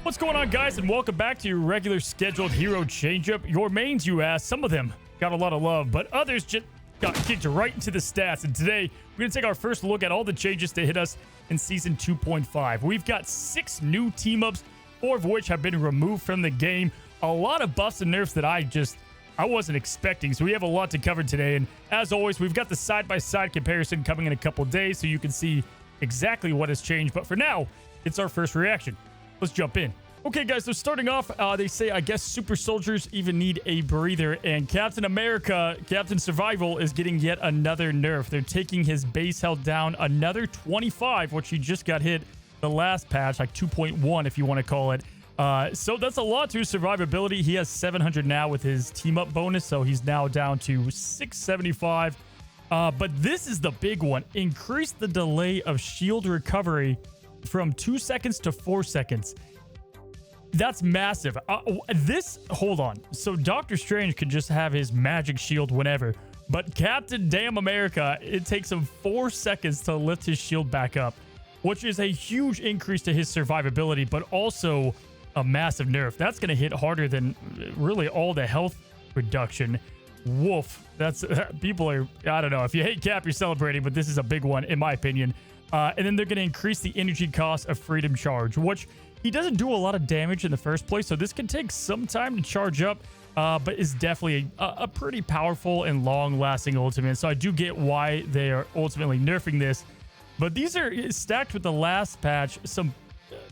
What's going on, guys, and welcome back to your regular scheduled hero changeup. Your mains, you asked, some of them got a lot of love, but others just got kicked right into the stats. And today, we're going to take our first look at all the changes to hit us in Season 2.5. We've got 6 new team-ups, 4 of which have been removed from the game. A lot of buffs and nerfs that I wasn't expecting, so we have a lot to cover today. And as always, we've got the side-by-side comparison coming in a couple days, so you can see exactly what has changed. But for now, it's our first reaction. Let's jump in. Okay, guys, so starting off, they say, I guess, super soldiers even need a breather, and Captain America, Captain Survival, is getting yet another nerf. They're taking his base health down another 25, which he just got hit the last patch, like 2.1, if you want to call it. So that's a lot to his survivability. He has 700 now with his team-up bonus, so he's now down to 675. But this is the big one. Increase the delay of shield recovery from 2 seconds to 4 seconds. That's massive. Hold on. So Doctor Strange can just have his magic shield whenever, but Captain Damn America, it takes him 4 seconds to lift his shield back up, which is a huge increase to his survivability, but also a massive nerf. That's going to hit harder than really all the health reduction. Woof. That's people are, I don't know. If you hate Cap, you're celebrating, but this is a big one, in my opinion. And then they're going to increase the energy cost of Freedom Charge, which he doesn't do a lot of damage in the first place, so this can take some time to charge up, but is definitely a pretty powerful and long-lasting ultimate. So I do get why they are ultimately nerfing this, but these are stacked with the last patch, some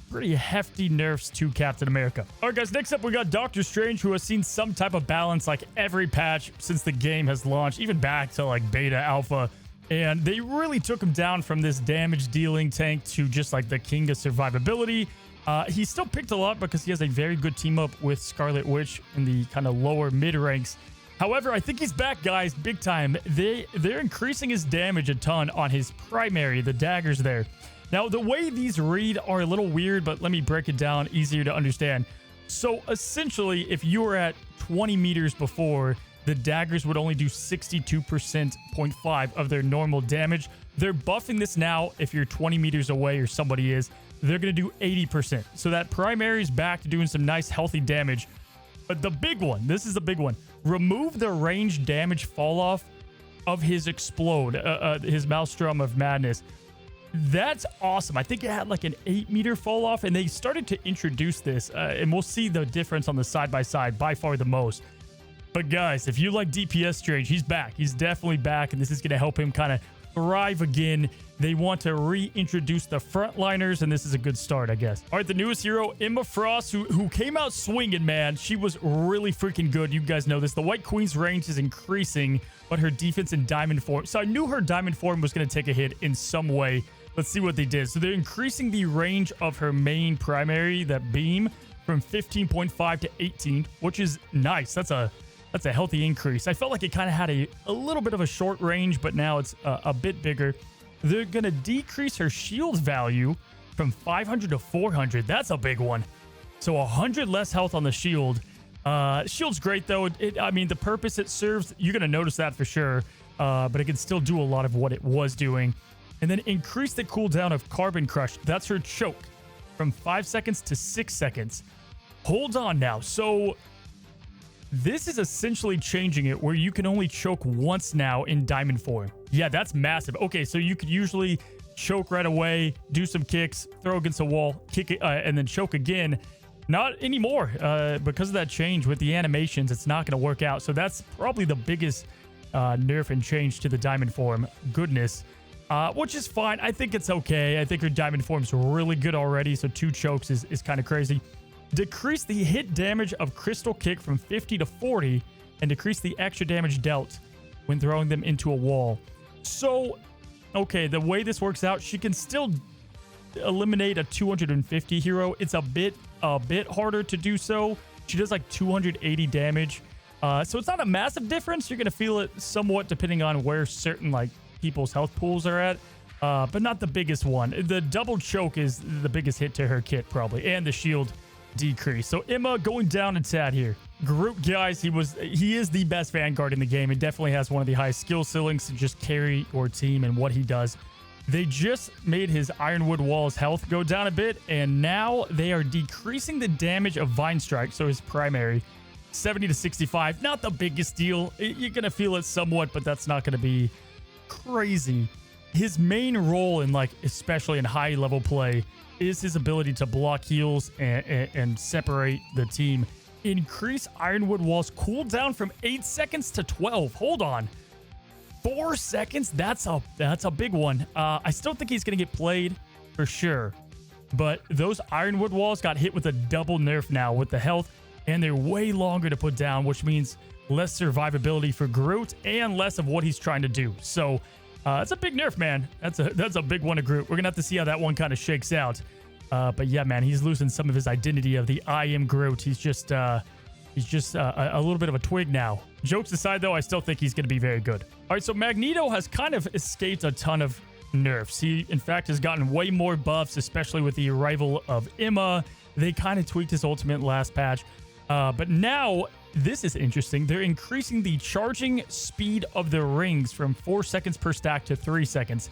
pretty hefty nerfs to Captain America. All right, guys, next up we got Doctor Strange, who has seen some type of balance like every patch since the game has launched, even back to like beta, alpha. And they really took him down from this damage dealing tank to just like the king of survivability. He's still picked a lot because he has a very good team up with Scarlet Witch in the kind of lower mid ranks. However, I think he's back, guys, big time. They're increasing his damage a ton on his primary, the daggers there. Now, the way these read are a little weird, but let me break it down, easier to understand. So essentially, if you were at 20 meters before, the daggers would only do 62.5% of their normal damage. They're buffing this now. If you're 20 meters away or somebody is, they're going to do 80%. So that primary is back to doing some nice healthy damage. But the big one, this is the big one. Remove the range damage fall off of his explode, his Maelstrom of Madness. That's awesome. I think it had like an 8-meter fall off, and they started to introduce this, and we'll see the difference on the side-by-side by far the most. But guys, if you like DPS Strange, he's back. He's definitely back, and this is going to help him kind of thrive again. They want to reintroduce the frontliners, and this is a good start, I guess. All right, the newest hero, Emma Frost, who came out swinging, man. She was really freaking good. You guys know this. The White Queen's range is increasing, but her defense in diamond form. So I knew her diamond form was going to take a hit in some way. Let's see what they did. So they're increasing the range of her main primary, that beam, from 15.5 to 18, which is nice. That's a healthy increase. I felt like it kind of had a little bit of a short range, but now it's a bit bigger. They're going to decrease her shield value from 500 to 400. That's a big one. So 100 less health on the shield. Shield's great, though. I mean, the purpose it serves, you're going to notice that for sure. But it can still do a lot of what it was doing. And then increase the cooldown of Carbon Crush. That's her choke from 5 seconds to 6 seconds. Hold on now. So this is essentially changing it where you can only choke once now in diamond form. Yeah, that's massive. Okay, so you could usually choke right away, do some kicks, throw against a wall, kick it, and then choke again. Not anymore. Because of that change with the animations, it's not going to work out. So that's probably the biggest nerf and change to the diamond form. Goodness. Which is fine. I think it's okay. I think her diamond form's really good already, so 2 chokes is kind of crazy. Decrease the hit damage of Crystal Kick from 50 to 40, and decrease the extra damage dealt when throwing them into a wall. So, okay, the way this works out, she can still eliminate a 250 hero. It's a bit harder to do so. She does like 280 damage. So it's not a massive difference. You're going to feel it somewhat depending on where certain like people's health pools are at, but not the biggest one. The double choke is the biggest hit to her kit probably, and the shield decrease. So Emma going down and sad here. Groot, guys, he is the best Vanguard in the game. It definitely has one of the highest skill ceilings to just carry your team and what he does. They just made his Ironwood Wall's health go down a bit, and now they are decreasing the damage of Vine Strike, so his primary, 70 to 65. Not the biggest deal. You're going to feel it somewhat, but that's not going to be crazy. His main role in, like, especially in high level play is his ability to block heals and separate the team. Increase Ironwood Wall's cooldown from 8 seconds to 12. Hold on. 4 seconds? That's a big one. I still think he's going to get played for sure. But those Ironwood Walls got hit with a double nerf now with the health, and they're way longer to put down, which means less survivability for Groot and less of what he's trying to do. So it's a big nerf, man. That's a big one to Groot. We're going to have to see how that one kind of shakes out. But yeah, man, he's losing some of his identity of the I am Groot. He's just a little bit of a twig now. Jokes aside, though, I still think he's going to be very good. All right, so Magneto has kind of escaped a ton of nerfs. He, in fact, has gotten way more buffs, especially with the arrival of Emma. They kind of tweaked his ultimate last patch. But now, this is interesting. They're increasing the charging speed of the rings from 4 seconds per stack to 3 seconds.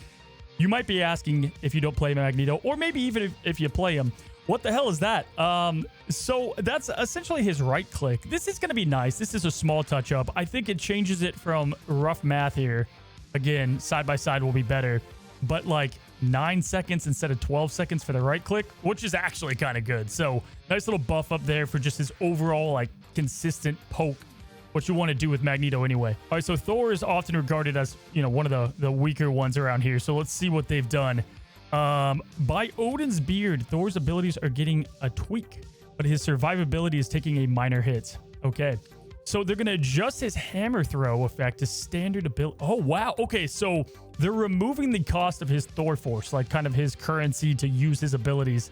You might be asking, if you don't play Magneto, or maybe even if you play him, what the hell is that? So that's essentially his right click. This is going to be nice. This is a small touch up. I think it changes it from rough math here. Again, side by side will be better. But like 9 seconds instead of 12 seconds for the right click, which is actually kind of good. So nice little buff up there for just his overall like consistent poke, what you want to do with Magneto anyway. All right, so Thor is often regarded as, you know, one of the weaker ones around here. So let's see what they've done. By Odin's beard, Thor's abilities are getting a tweak, but his survivability is taking a minor hit. Okay. So they're going to adjust his hammer throw effect to standard ability. Oh, wow. Okay, so they're removing the cost of his Thor Force, like kind of his currency to use his abilities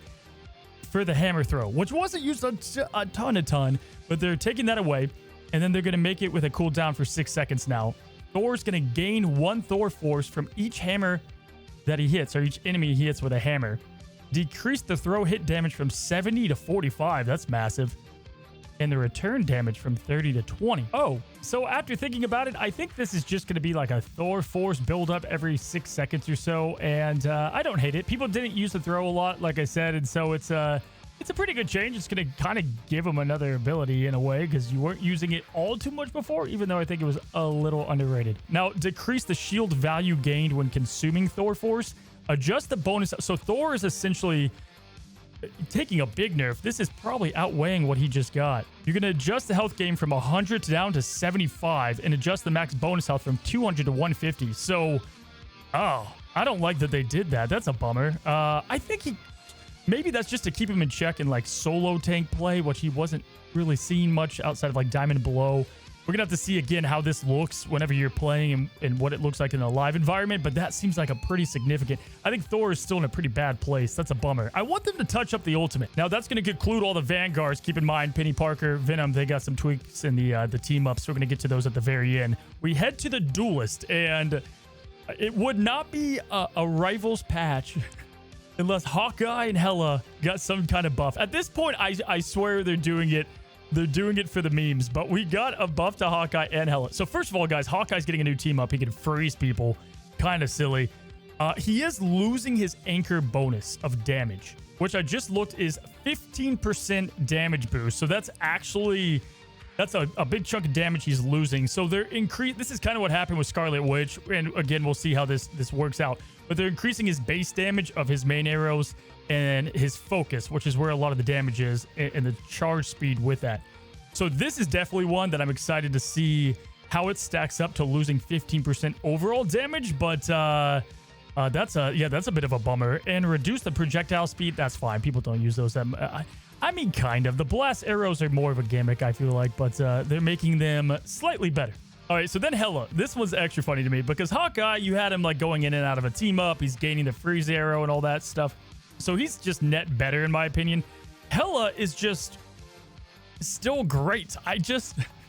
for the hammer throw, which wasn't used a ton, but they're taking that away, and then they're going to make it with a cooldown for 6 seconds now. Thor's going to gain 1 Thor Force from each hammer that he hits, or each enemy he hits with a hammer. Decrease the throw hit damage from 70 to 45. That's massive. And the return damage from 30 to 20. Oh, so after thinking about it, I think this is just going to be like a Thor Force build up every 6 seconds or so. And I don't hate it. People didn't use the throw a lot, like I said. And so it's a pretty good change. It's going to kind of give him another ability in a way, because you weren't using it all too much before, even though I think it was a little underrated. Now, decrease the shield value gained when consuming Thor Force. Adjust the bonus. So Thor is essentially taking a big nerf. This is probably outweighing what he just got. You're going to adjust the health gain from 100 down to 75 and adjust the max bonus health from 200 to 150. So, oh, I don't like that they did that. That's a bummer. I think maybe that's just to keep him in check in like solo tank play, which he wasn't really seeing much outside of like Diamond Below. We're going to have to see again how this looks whenever you're playing and what it looks like in a live environment, but that seems like a pretty significant. I think Thor is still in a pretty bad place. That's a bummer. I want them to touch up the ultimate. Now, that's going to conclude all the Vanguards. Keep in mind, Penny Parker, Venom, they got some tweaks in the team ups. We're going to get to those at the very end. We head to the Duelist, and it would not be a Rivals patch unless Hawkeye and Hela got some kind of buff. At this point, I swear they're doing it. They're doing it for the memes, but we got a buff to Hawkeye and Hela. So first of all, guys, Hawkeye's getting a new team up. He can freeze people. Kind of silly. He is losing his anchor bonus of damage, which I just looked is 15% damage boost. So that's actually, that's a big chunk of damage he's losing. So they're this is kind of what happened with Scarlet Witch. And again, we'll see how this works out. But they're increasing his base damage of his main arrows and his focus, which is where a lot of the damage is, and the charge speed with that. So this is definitely one that I'm excited to see how it stacks up to losing 15% overall damage, but that's a bit of a bummer. And reduce the projectile speed, that's fine. People don't use those. I mean, kind of. The blast arrows are more of a gimmick, I feel like, but they're making them slightly better. All right, so then Hela. This was extra funny to me because Hawkeye, you had him like going in and out of a team up. He's gaining the freeze arrow and all that stuff. So he's just net better, in my opinion. Hela is just still great.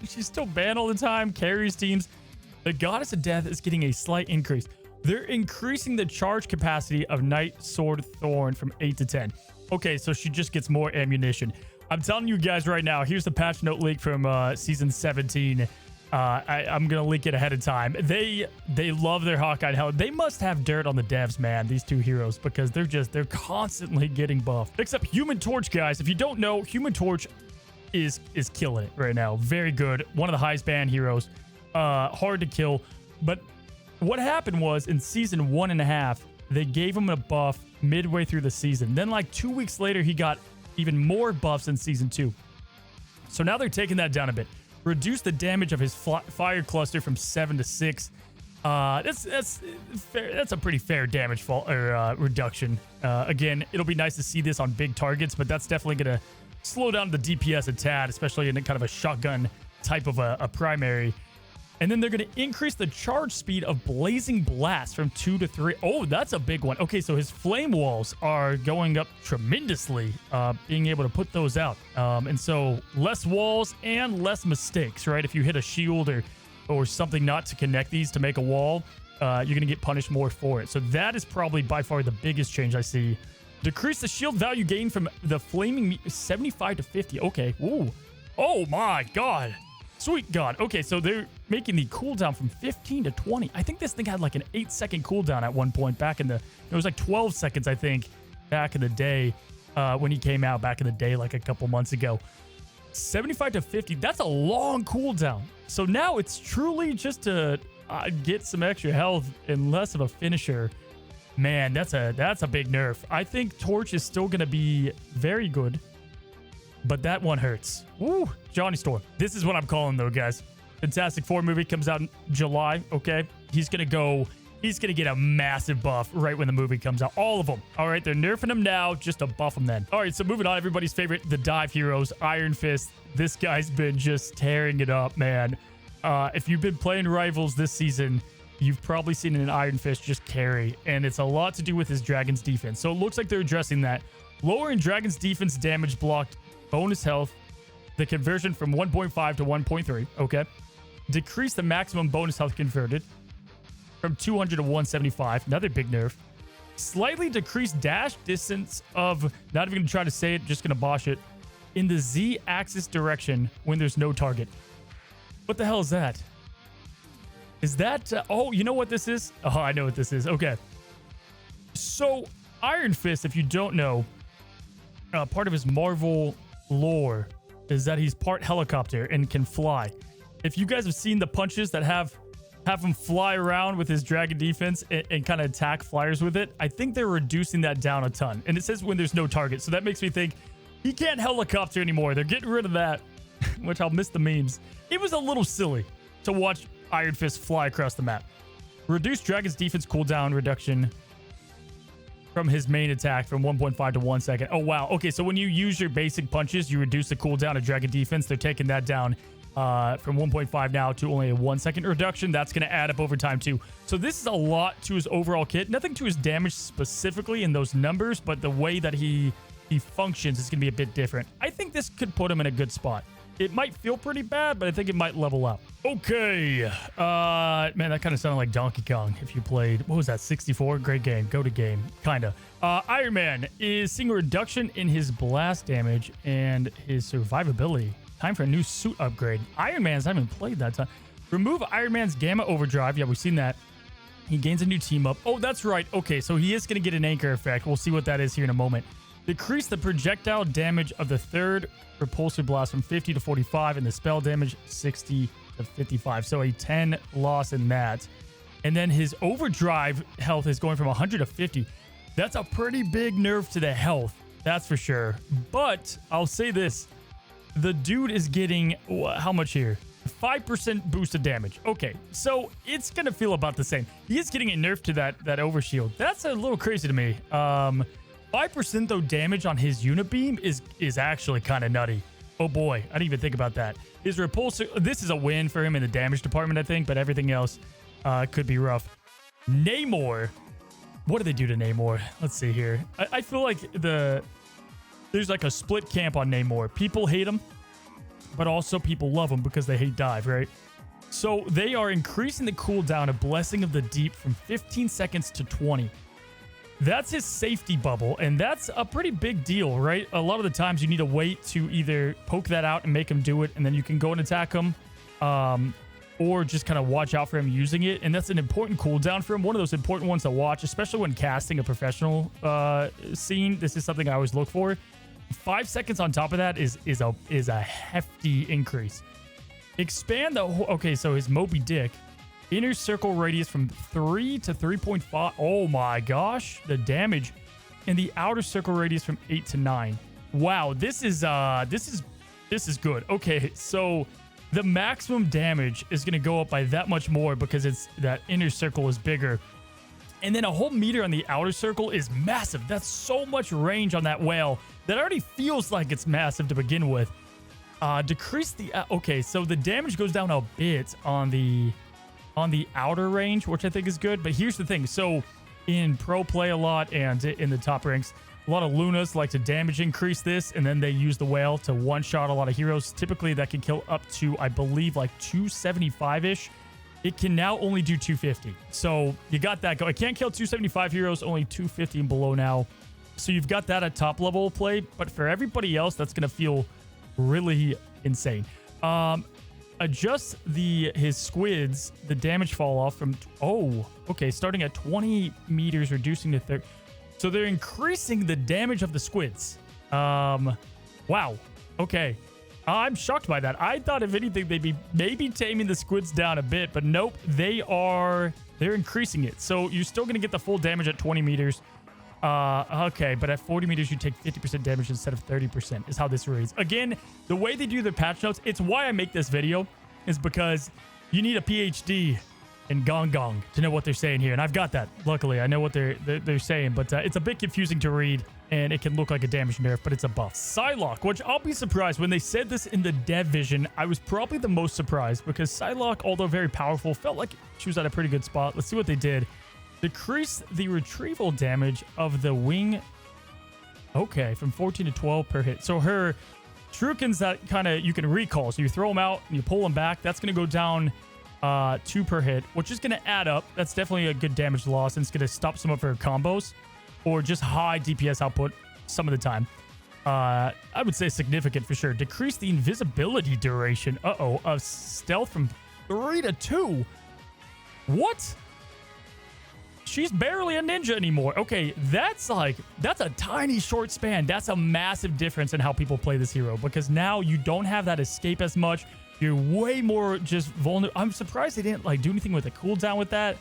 She's still banned all the time, carries teams. The Goddess of Death is getting a slight increase. They're increasing the charge capacity of Knight Sword Thorn from 8 to 10. Okay, so she just gets more ammunition. I'm telling you guys right now, here's the patch note leak from Season 17. I'm gonna link it ahead of time. They love their Hawkeye and Hela. They must have dirt on the devs, man, these two heroes, because they're constantly getting buffed. Except Human Torch, guys. If you don't know, Human Torch is killing it right now. Very good. One of the highest banned heroes. Hard to kill. But what happened was in season 1.5, they gave him a buff midway through the season. Then like 2 weeks later, he got even more buffs in season 2. So now they're taking that down a bit. Reduce the damage of his fire cluster from 7 to 6. That's fair. That's a pretty fair damage reduction. Again, it'll be nice to see this on big targets, but that's definitely going to slow down the DPS a tad, especially in kind of a shotgun type of a primary. And then they're going to increase the charge speed of Blazing Blast from 2 to 3. Oh, that's a big one. Okay, so his flame walls are going up tremendously, being able to put those out. And so less walls and less mistakes, right? If you hit a shield or something not to connect these to make a wall, you're going to get punished more for it. So that is probably by far the biggest change I see. Decrease the shield value gain from the flaming 75 to 50. Okay. Ooh. Oh my God. Sweet God. Okay, so they're making the cooldown from 15 to 20. I think this thing had like an 8-second cooldown at one point back in the... It was like 12 seconds, I think, back in the day when he came out back in the day, like a couple months ago. 75 to 50, that's a long cooldown. So now it's truly just to get some extra health and less of a finisher. Man, that's a big nerf. I think Torch is still going to be very good, but that one hurts. Woo, Johnny Storm. This is what I'm calling, though, guys. Fantastic Four movie comes out in July, okay? He's going to get a massive buff right when the movie comes out. All of them. All right, they're nerfing him now just to buff him then. All right, so moving on, everybody's favorite, the dive heroes, Iron Fist. This guy's been just tearing it up, man. If you've been playing Rivals this season, you've probably seen an Iron Fist just carry, and it's a lot to do with his Dragon's defense. So it looks like they're addressing that. Lowering Dragon's defense damage blocked, bonus health, the conversion from 1.5 to 1.3, okay? Decrease the maximum bonus health converted from 200 to 175, another big nerf. Slightly decreased dash distance of, not even going to try to say it, just going to bosh it, in the Z-axis direction when there's no target. What the hell is that? Is that, oh, you know what this is? Oh, I know what this is. Okay. So, Iron Fist, if you don't know, part of his Marvel lore is that he's part helicopter and can fly. If you guys have seen the punches that have him fly around with his dragon defense and kind of attack flyers with it, I think they're reducing that down a ton. And it says when there's no target. So that makes me think he can't helicopter anymore. They're getting rid of that, which I'll miss the memes. It was a little silly to watch Iron Fist fly across the map. Reduce Dragon's defense cooldown reduction from his main attack from 1.5 to 1 second. Oh, wow. Okay, so when you use your basic punches, you reduce the cooldown of Dragon defense. They're taking that down from 1.5 now to only a 1 second reduction. That's going to add up over time, too. So this is a lot to his overall kit. Nothing to his damage specifically in those numbers, but the way that he functions is going to be a bit different. I think this could put him in a good spot. It might feel pretty bad, but I think it might level up. Okay. Man, that kind of sounded like Donkey Kong if you played, what was that, 64? Great game. Go to game. Kind of. Iron Man is seeing a reduction in his blast damage and his survivability. Time for a new suit upgrade. Iron Man's, I haven't played that time. Remove Iron Man's Gamma Overdrive. Yeah, we've seen that. He gains a new team up. Oh, that's right. Okay, so he is going to get an anchor effect. We'll see what that is here in a moment. Decrease the projectile damage of the third repulsor blast from 50 to 45 and the spell damage 60 to 55. So a 10 loss in that. And then his overdrive health is going from 100 to 50. That's a pretty big nerf to the health. That's for sure. But I'll say this. The dude is getting, how much here? 5% boosted damage. Okay, so it's going to feel about the same. He is getting a nerf to that overshield. That's a little crazy to me. 5% though damage on his unit beam is actually kind of nutty. Oh boy, I didn't even think about that. His repulsor, this is a win for him in the damage department, I think, but everything else could be rough. Namor. What do they do to Namor? Let's see here. I feel like there's like a split camp on Namor. People hate him, but also people love him because they hate dive, right? So they are increasing the cooldown of Blessing of the Deep from 15 seconds to 20. That's his safety bubble, and that's a pretty big deal, right? A lot of the times you need to wait to either poke that out and make him do it, and then you can go and attack him. or just kind of watch out for him using it. And that's an important cooldown for him. One of those important ones to watch, especially when casting a professional scene. This is something I always look for. 5 seconds on top of that is a hefty increase. Expand the... Okay, so his Moby Dick. Inner circle radius from 3 to 3.5. Oh my gosh. The damage. And the outer circle radius from 8 to 9. Wow, this is good. Okay, so the maximum damage is going to go up by that much more because it's that inner circle is bigger. And then a whole meter on the outer circle is massive. That's so much range on that whale that already feels like it's massive to begin with. Decrease the... okay, so the damage goes down a bit on the outer range, which I think is good. But here's the thing. So in pro play a lot and in the top ranks, a lot of Lunas like to damage increase this, and then they use the whale to one-shot a lot of heroes. Typically, that can kill up to, I believe, like 275-ish. It can now only do 250. So you got that. It can't kill 275 heroes, only 250 and below now. So you've got that at top level play. But for everybody else, that's going to feel really insane. Adjust his squids, the damage fall off from... Oh, okay. Starting at 20 meters, reducing to 30. So they're increasing the damage of the squids. Wow. Okay. I'm shocked by that. I thought, if anything, they'd be maybe taming the squids down a bit, but nope, they're increasing it. So you're still going to get the full damage at 20 meters. Okay, but at 40 meters, you take 50% damage instead of 30% is how this reads. Again, the way they do their patch notes, it's why I make this video, is because you need a PhD in Gong Gong to know what they're saying here. And I've got that. Luckily, I know what they're saying, but it's a bit confusing to read. And it can look like a damage nerf, but it's a buff. Psylocke, which I'll be surprised. When they said this in the dev vision, I was probably the most surprised because Psylocke, although very powerful, felt like she was at a pretty good spot. Let's see what they did. Decrease the retrieval damage of the wing. Okay, from 14 to 12 per hit. So her shurikens that kind of you can recall. So you throw them out and you pull them back. That's going to go down 2 per hit, which is going to add up. That's definitely a good damage loss, and it's going to stop some of her combos. Or just high DPS output some of the time. I would say significant for sure. Decrease the invisibility duration. Of stealth from 3 to 2. What? She's barely a ninja anymore. Okay, that's a tiny short span. That's a massive difference in how people play this hero. Because now you don't have that escape as much. You're way more just vulnerable. I'm surprised they didn't do anything with a cooldown with that.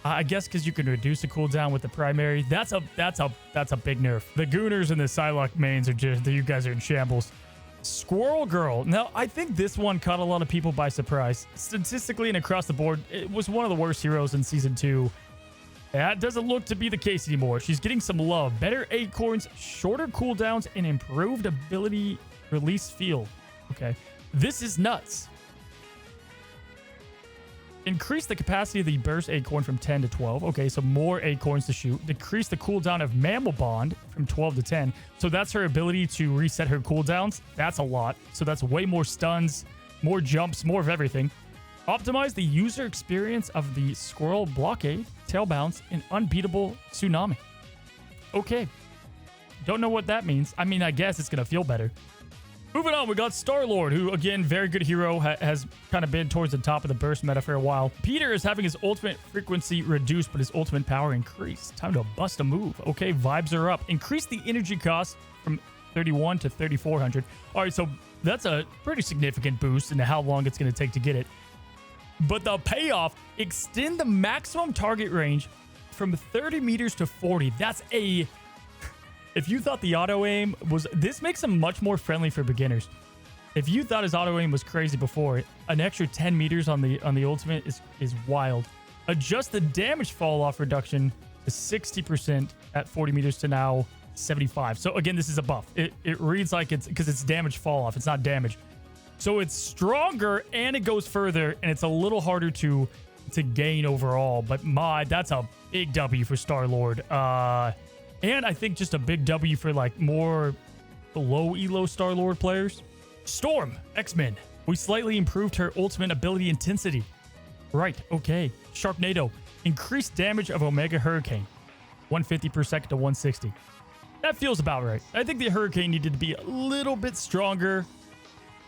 I guess because you can reduce the cooldown with the primary. That's a big nerf. The Gooners and the Psylocke mains are just... You guys are in shambles. Squirrel Girl. Now, I think this one caught a lot of people by surprise. Statistically and across the board, it was one of the worst heroes in Season 2. That doesn't look to be the case anymore. She's getting some love. Better acorns, shorter cooldowns, and improved ability release field. Okay. This is nuts. Increase the capacity of the burst acorn from 10 to 12. Okay, so more acorns to shoot. Decrease the cooldown of Mammal Bond from 12 to 10. So that's her ability to reset her cooldowns. That's a lot. So that's way more stuns, more jumps, more of everything. Optimize the user experience of the Squirrel Blockade, Tail Bounce, and Unbeatable Tsunami. Okay. Don't know what that means. I mean, I guess it's going to feel better. Moving on, we got Star-Lord, who, again, very good hero, has kind of been towards the top of the burst meta for a while. Peter is having his ultimate frequency reduced, but his ultimate power increased. Time to bust a move. Okay, vibes are up. Increase the energy cost from 31 to 3,400. All right, so that's a pretty significant boost into how long it's going to take to get it. But the payoff, extend the maximum target range from 30 meters to 40. That's a... If you thought the auto aim was... This makes him much more friendly for beginners. If you thought his auto aim was crazy before, an extra 10 meters on the ultimate is wild. Adjust the damage fall off reduction to 60% at 40 meters to now 75. So again, this is a buff. It reads like it's... Because it's damage fall off. It's not damage. So it's stronger and it goes further, and it's a little harder to gain overall. But that's a big W for Star-Lord. And I think just a big W for more low elo Star-Lord players. Storm, X-Men. We slightly improved her ultimate ability intensity. Right, okay. Sharknado. Increased damage of Omega Hurricane. 150 per second to 160. That feels about right. I think the Hurricane needed to be a little bit stronger.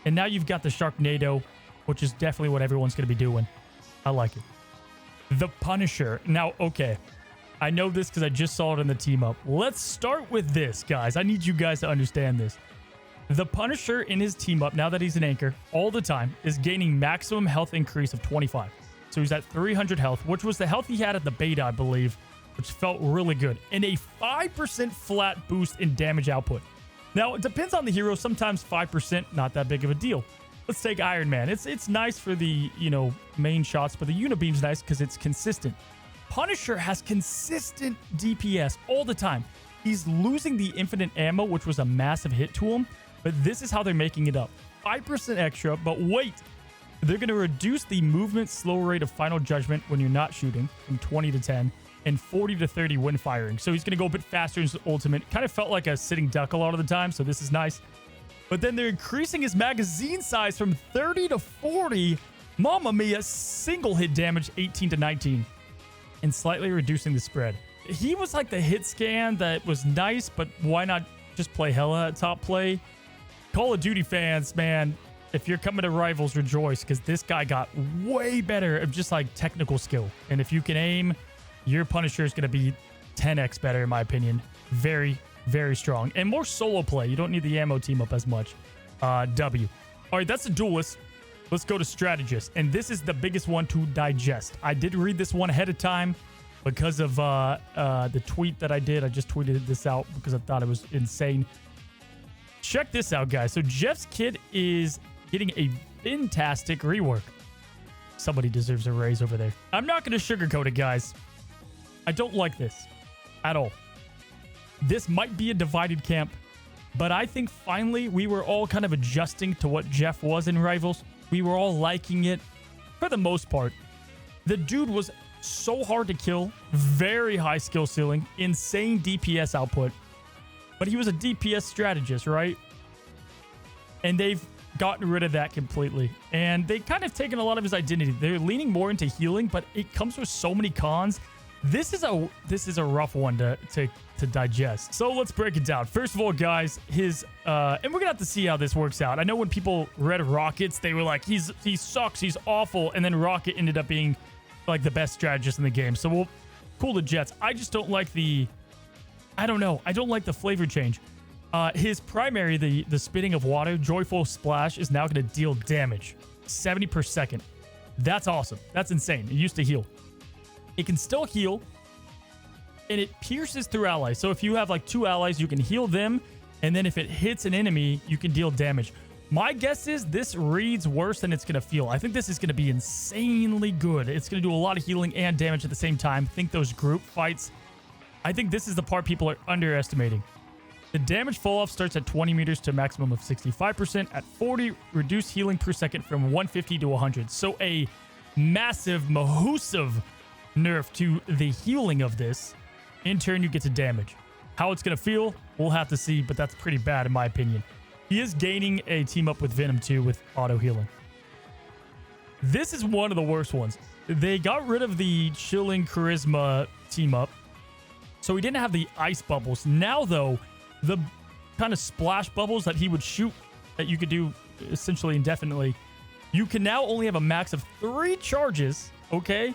And now you've got the Sharknado. which is definitely what everyone's going to be doing. I like it. The Punisher. Now, okay. I know this because I just saw it in the team up. Let's start with this, guys. I need you guys to understand this. The Punisher in his team up, now that he's an anchor, all the time, is gaining maximum health increase of 25. So he's at 300 health, which was the health he had at the beta, I believe, which felt really good. And a 5% flat boost in damage output. Now, it depends on the hero. Sometimes 5%, not that big of a deal. Let's take Iron Man. It's nice for the, main shots, but the Unibeam's nice because it's consistent. Punisher has consistent DPS all the time. He's losing the infinite ammo, which was a massive hit to him, but this is how they're making it up. 5% extra, but wait. They're going to reduce the movement slow rate of Final Judgment when you're not shooting from 20 to 10 and 40 to 30 when firing. So he's going to go a bit faster in his ultimate. Kind of felt like a sitting duck a lot of the time, so this is nice. But then they're increasing his magazine size from 30 to 40. Mamma mia, single hit damage 18 to 19. And slightly reducing the spread. He was like the hit scan that was nice, but why not just play Hela at top play? Call of Duty fans, man, if you're coming to Rivals, rejoice, because this guy got way better of just like technical skill. And if you can aim, your Punisher is going to be 10x better, in my opinion. Very, very strong. And more solo play. You don't need the ammo team up as much. W. All right, that's the duelist. Let's go to strategist. And this is the biggest one to digest. I did read this one ahead of time because of the tweet that I did. I just tweeted this out because I thought it was insane. Check this out, guys. So Jeff's kid is getting a fantastic rework. Somebody deserves a raise over there. I'm not going to sugarcoat it, guys. I don't like this at all. This might be a divided camp, but I think finally we were all kind of adjusting to what Jeff was in Rivals. We were all liking it for the most part. The dude was so hard to kill, very high skill ceiling, insane DPS output, but he was a DPS strategist, right? And they've gotten rid of that completely. And they kind of taken a lot of his identity. They're leaning more into healing, but it comes with so many cons. This is a rough one to digest. So let's break it down. First of all, guys, his and we're gonna have to see how this works out. I know when people read Rocket's, they were like, he sucks, he's awful, and then Rocket ended up being like the best strategist in the game. So we'll cool the Jets. I just don't like I don't like the flavor change. His primary, the spitting of water, Joyful Splash, is now gonna deal damage 70 per second. That's awesome. That's insane. It used to heal. It can still heal, and it pierces through allies. So if you have like 2 allies, you can heal them, and then if it hits an enemy, you can deal damage. My guess is this reads worse than it's going to feel. I think this is going to be insanely good. It's going to do a lot of healing and damage at the same time. Think those group fights. I think this is the part people are underestimating. The damage fall-off starts at 20 meters to a maximum of 65%. At 40, reduce healing per second from 150 to 100. So a massive, mahoosive nerf to the healing of this. In turn, you get to damage. How it's going to feel, we'll have to see, but that's pretty bad in my opinion. He is gaining a team up with Venom 2 with auto healing. This is one of the worst ones. They got rid of the chilling charisma team up, so he didn't have the ice bubbles. Now, though, the kind of splash bubbles that he would shoot that you could do essentially indefinitely, you can now only have a max of 3 charges, okay?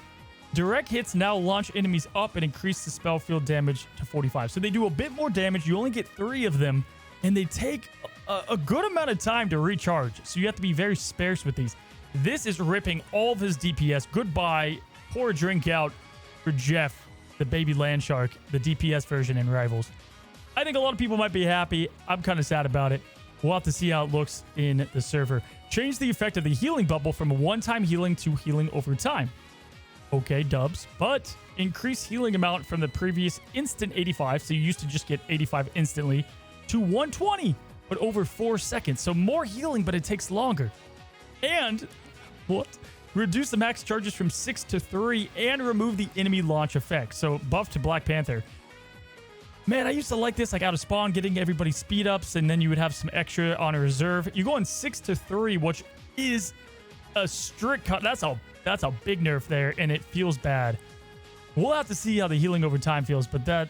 Direct hits now launch enemies up and increase the spell field damage to 45. So they do a bit more damage. You only get 3 of them, and they take a good amount of time to recharge. So you have to be very sparse with these. This is ripping all of his DPS. Goodbye. Pour a drink out for Jeff, the baby land shark, the DPS version in Rivals. I think a lot of people might be happy. I'm kind of sad about it. We'll have to see how it looks in the server. Change the effect of the healing bubble from a one-time healing to healing over time. Okay, dubs. But increase healing amount from the previous instant 85, so you used to just get 85 instantly, to 120, but over 4 seconds. So more healing, but it takes longer. And, what? Reduce the max charges from 6 to 3 and remove the enemy launch effect. So buff to Black Panther. Man, I used to like this, like out of spawn, getting everybody speed ups, and then you would have some extra on a reserve. You go on 6 to 3, which is a strict cut. That's a big nerf there, and it feels bad. We'll have to see how the healing over time feels, but that,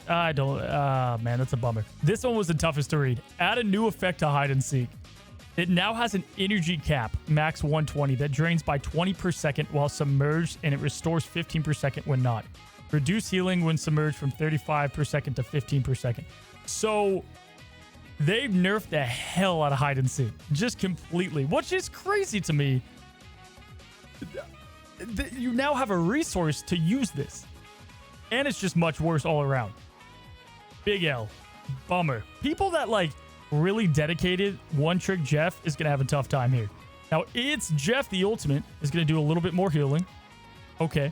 man, that's a bummer. This one was the toughest to read. Add a new effect to hide and seek. It now has an energy cap, max 120, that drains by 20 per second while submerged, and it restores 15 per second when not. Reduce healing when submerged from 35 per second to 15 per second. So they've nerfed the hell out of hide and seek, just completely, which is crazy to me. You now have a resource to use this, and it's just much worse all around. Big L. Bummer. People that like really dedicated one trick Jeff is going to have a tough time here. Now it's Jeff the Ultimate is going to do a little bit more healing. Okay.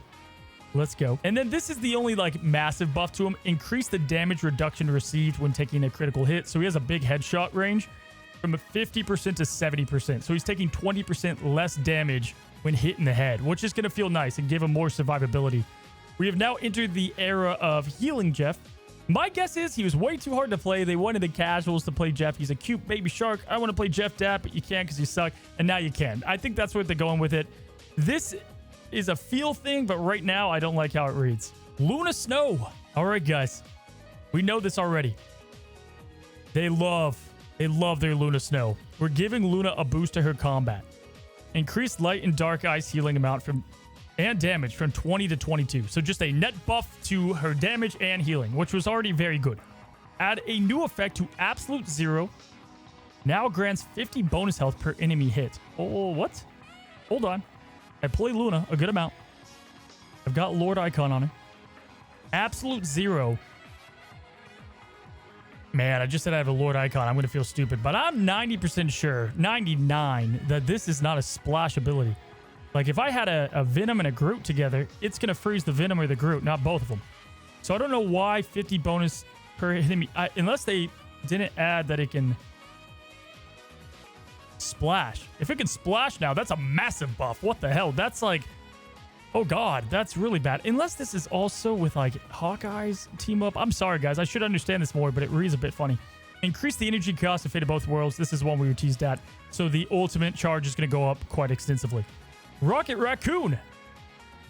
Let's go. And then this is the only like massive buff to him. Increase the damage reduction received when taking a critical hit. So he has a big headshot range from 50% to 70%. So he's taking 20% less damage when hit in the head, which is going to feel nice and give him more survivability. We have now entered the era of healing Jeff. My guess is he was way too hard to play. They wanted the casuals to play Jeff. He's a cute baby shark. I want to play Jeff Dat, but you can't because you suck. And now you can. I think that's what they're going with it. This is a feel thing, but right now I don't like how it reads. Luna Snow. All right, guys. We know this already. They love their Luna Snow. We're giving Luna a boost to her combat. Increased light and dark ice healing amount and damage from 20 to 22. So just a net buff to her damage and healing, which was already very good. Add a new effect to absolute 0. Now grants 50 bonus health per enemy hit. Oh, what? Hold on. I play Luna a good amount. I've got Lord Icon on her. Absolute 0. Man, I just said I have a Lord Icon. I'm going to feel stupid. But I'm 90% sure, 99, that this is not a splash ability. Like, if I had a Venom and a Groot together, it's going to freeze the Venom or the Groot, not both of them. So I don't know why 50 bonus per enemy. Unless they didn't add that it can splash. If it can splash now, that's a massive buff. What the hell? That's like, oh god, that's really bad. Unless this is also with like Hawkeye's team up. I'm sorry guys, I should understand this more, but it reads a bit funny. Increase the energy cost of Fate of Both Worlds. This is one we were teased at. So the ultimate charge is going to go up quite extensively. Rocket Raccoon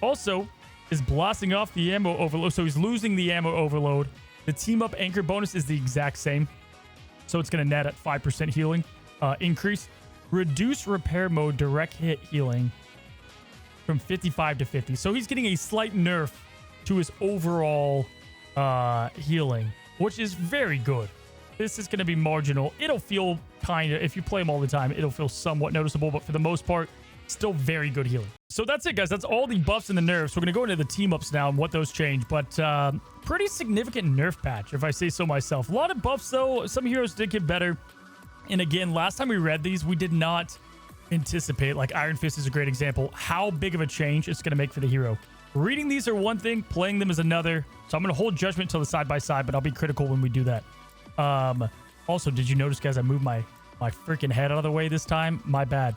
also is blasting off the ammo overload. So he's losing the ammo overload. The team up anchor bonus is the exact same. So it's going to net at 5% healing increase. Reduce repair mode direct hit healing from 55 to 50. So he's getting a slight nerf to his overall healing, which is very good. This is going to be marginal. It'll feel kind of, if you play him all the time, it'll feel somewhat noticeable, but for the most part, still very good healing. So that's it, guys. That's all the buffs and the nerfs. We're going to go into the team-ups now and what those change, but pretty significant nerf patch, if I say so myself. A lot of buffs, though. Some heroes did get better. And again, last time we read these, we did not anticipate, like Iron Fist is a great example, how big of a change it's going to make for the hero. Reading these are one thing, playing them is another. So I'm going to hold judgment till the side-by-side, but I'll be critical when we do that. Also, did you notice, guys, I moved my freaking head out of the way this time? My bad.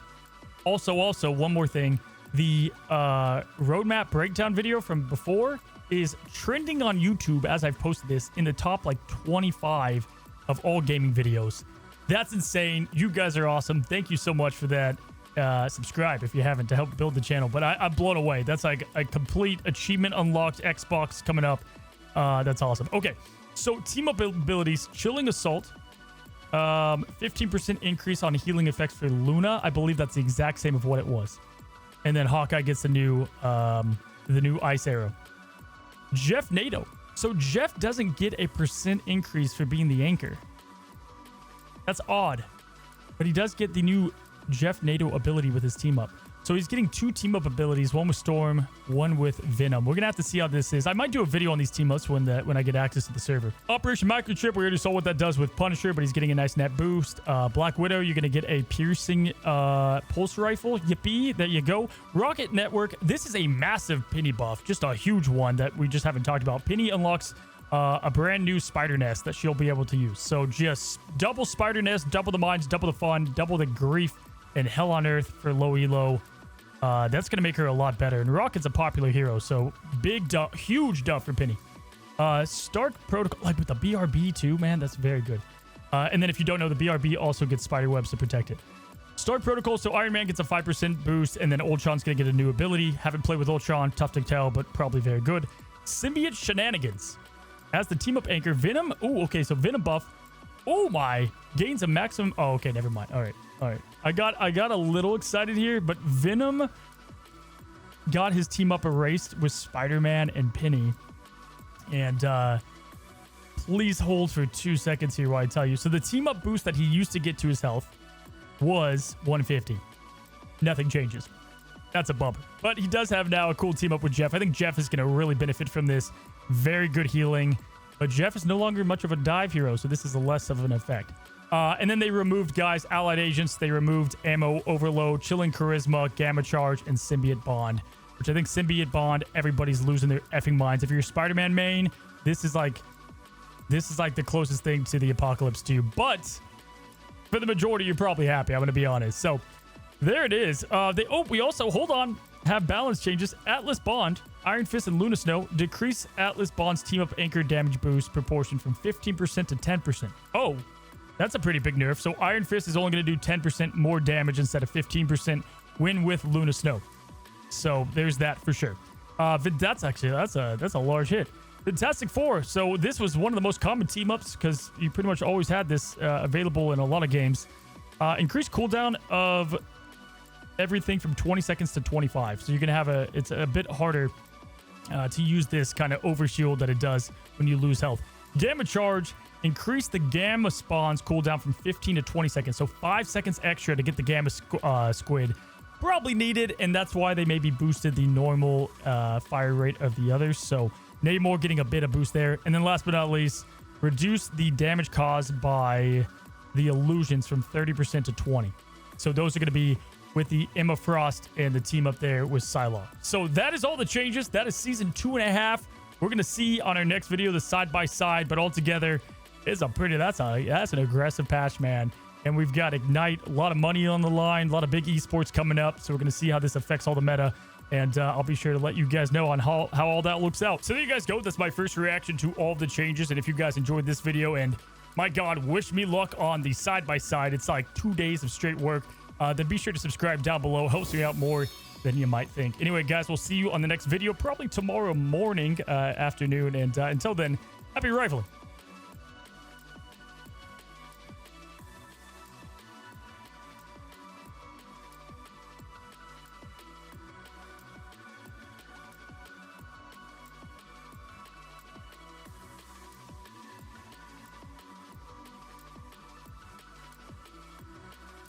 Also, one more thing. The roadmap breakdown video from before is trending on YouTube as I've posted this in the top like 25 of all gaming videos. That's insane. You guys are awesome. Thank you so much for that. Subscribe if you haven't to help build the channel. But I'm blown away. That's like a complete achievement unlocked Xbox coming up. That's awesome. Okay, so team up abilities. Chilling Assault. 15% increase on healing effects for Luna. I believe that's the exact same of what it was. And then Hawkeye gets the new Ice Arrow. Jeff-Nado. So Jeff doesn't get a % increase for being the anchor. That's odd. But he does get the new Jeff-Nado ability with his team up. So he's getting 2 team up abilities, one with Storm, one with Venom. We're gonna have to see how this is. I might do a video on these team ups when I get access to the server. Operation Microchip, we already saw what that does with Punisher, but he's getting a nice net boost. Black Widow, you're gonna get a piercing pulse rifle. Yippee, there you go. Rocket Network, this is a massive Penny buff, just a huge one that we just haven't talked about. Penny unlocks a brand new spider nest that she'll be able to use. So just double spider nest, double the mines, double the fun, double the grief, and hell on earth for low elo. That's going to make her a lot better. And Rocket's a popular hero, so big duff, huge duff for Penny. Start Protocol, like with the BRB too, man, that's very good. And then if you don't know, the BRB also gets spider webs to protect it. Start Protocol, so Iron Man gets a 5% boost, and then Ultron's going to get a new ability. Haven't played with Ultron, tough to tell, but probably very good. Symbiote Shenanigans. As the team-up anchor, Venom. Ooh, okay, so Venom buff. Oh my, gains a maximum. Oh, okay, never mind. All right. I got a little excited here, but Venom got his team up erased with Spider-Man and Penny. And please hold for 2 seconds here while I tell you. So the team up boost that he used to get to his health was 150. Nothing changes. That's a bummer. But he does have now a cool team up with Jeff. I think Jeff is going to really benefit from this. Very good healing. But Jeff is no longer much of a dive hero, so this is less of an effect. And then they removed, guys, allied agents. They removed ammo overload, chilling charisma, gamma charge, and symbiote bond. Which I think symbiote bond, everybody's losing their effing minds. If you're a Spider-Man main, this is like the closest thing to the apocalypse to you. But for the majority, you're probably happy. I'm going to be honest. So there it is. We also, hold on, have balance changes. Atlas Bond, Iron Fist, and Luna Snow decrease Atlas Bond's team up anchor damage boost proportion from 15% to 10%. Oh, that's a pretty big nerf. So Iron Fist is only going to do 10% more damage instead of 15% when with Luna Snow. So there's that for sure. That's a large hit. Fantastic Four. So this was one of the most common team ups because you pretty much always had this available in a lot of games. Increased cooldown of everything from 20 seconds to 25. So you're gonna have it's a bit harder to use this kind of overshield that it does when you lose health. Gamma charge. Increase the gamma spawn's cooldown from 15 to 20 seconds. So 5 seconds extra to get the gamma squid. Probably needed, and that's why they maybe boosted the normal fire rate of the others. So Namor getting a bit of boost there. And then last but not least, reduce the damage caused by the illusions from 30% to 20. So those are going to be with the Emma Frost and the team up there with Psylocke. So that is all the changes. That is season 2.5. We're going to see on our next video the side-by-side, but altogether, it's that's an aggressive patch, man. And we've got Ignite, a lot of money on the line, a lot of big esports coming up. So we're going to see how this affects all the meta. And I'll be sure to let you guys know on how all that looks out. So there you guys go. That's my first reaction to all the changes. And if you guys enjoyed this video and, my God, wish me luck on the side-by-side. It's like 2 days of straight work. Then be sure to subscribe down below. Helps me out more than you might think. Anyway, guys, we'll see you on the next video, probably tomorrow morning, afternoon. And until then, happy rifling.